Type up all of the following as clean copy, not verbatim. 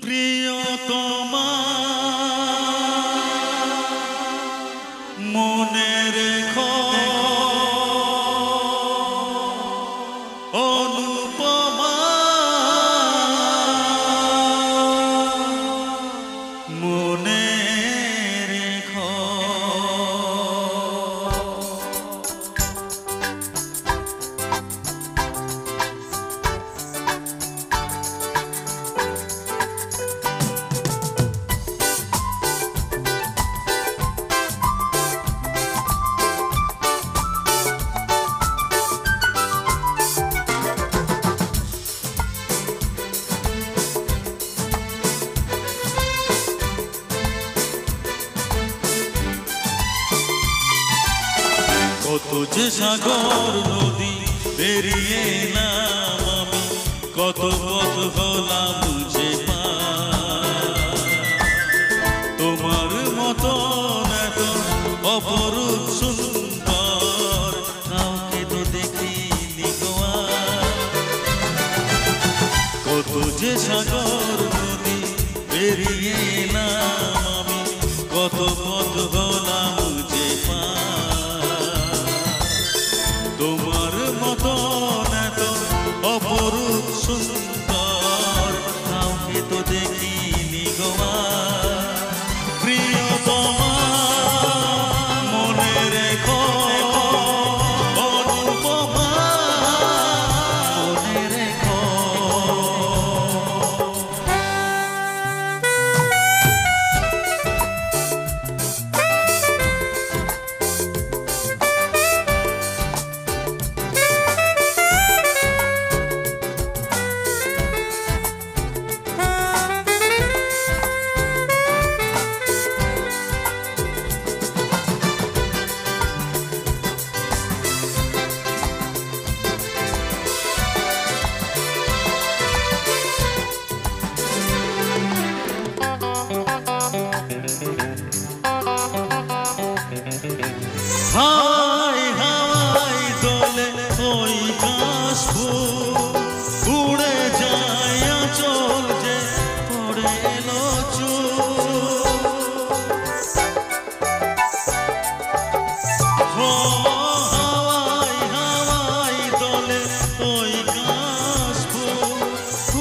প্রিয়তমা মনে রেখো অনুপমা মনে রেখো কত যে সাগর নদী পেরিয়ে এলাম আমি, কত পথ হলাম যে তোমার মতো এত অপরূপ সুন্দর কাউকে তো দেখিনি গো আর। কত যে সাগর নদী পেরিয়ে এলাম আমি, কত পথ হলাম যে তোমার মতো এত অপরূপ সুন্দর কাউকে তো দেখিনি গো আর। প্রিয়তমা মনে রেখো অনুপমা মনে রেখো। হাওয়ায় হাওয়ায় দোলে ওই কাশফুল, উড়ে যায় আঁচল যে পড়ে এলো চুল। হাওয়ায় হাওয়ায় দোলে ওই কাশফুল,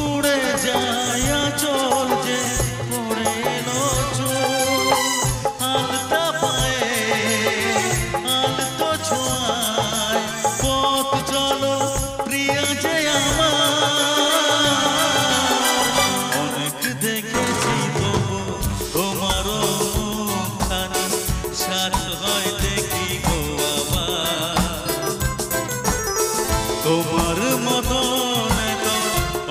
উড়ে যায় আঁচল যে পড়ে এলো চুল। আলতা পায়ে আলতো ছোঁয়ায় পথ চলো প্রিয়া যে আমার। অনেক দেখেছি তবু তোমারও মুখখানি সাথ হয় দেখি গো আবার। তোমার মতন এত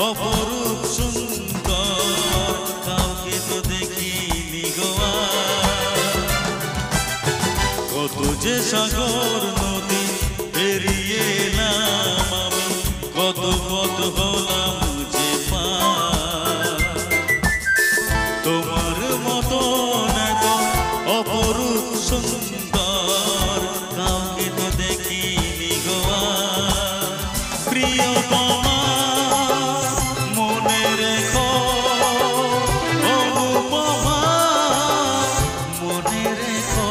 অপরূপ সুন্দর কাউকে তো দেখিনি গো আর। কত যে সাগর নদী পেরিয়ে এলাম আমি, কত পথ হলাম যে পার। তোমার মতো এত অপরূপ সুন্দর কাউকে তো দেখিনি গো আর। প্রিয়তমা মনে রেখো অনুপমা মনে রেখো।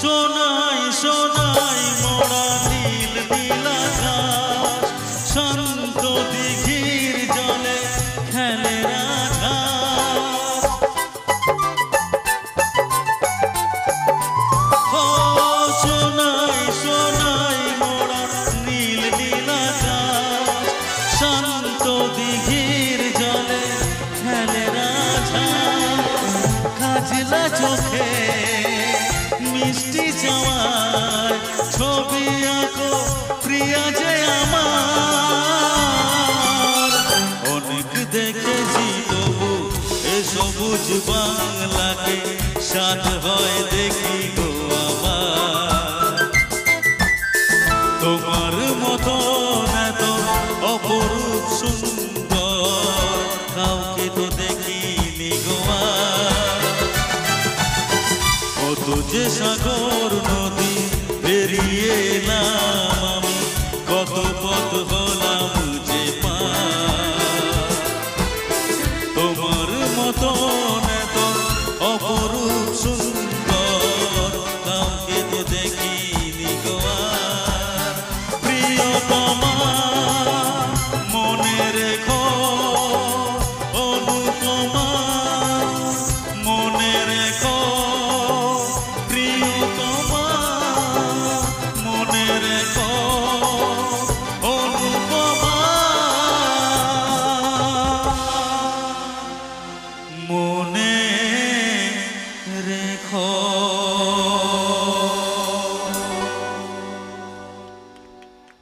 সোনাই সোনাই মোড়া নীল নীল আকাশ, শান্ত দিঘির জলে খেলে রাধাস। ও সোনাই সোনাই মোড়া নীল নীল আকাশ, শান্ত দিঘির জলে খেলে রাধাস। কাজলা চোখে মিষ্টি চাওয়া সবুজ বাংলাকে সাথ হয় দেখি গো আমার। তোমার মতো এত অপরূপ সুন্দর কাউকে তো দেখিনি গো আর। কত যে সাগর নদী পেরিয়ে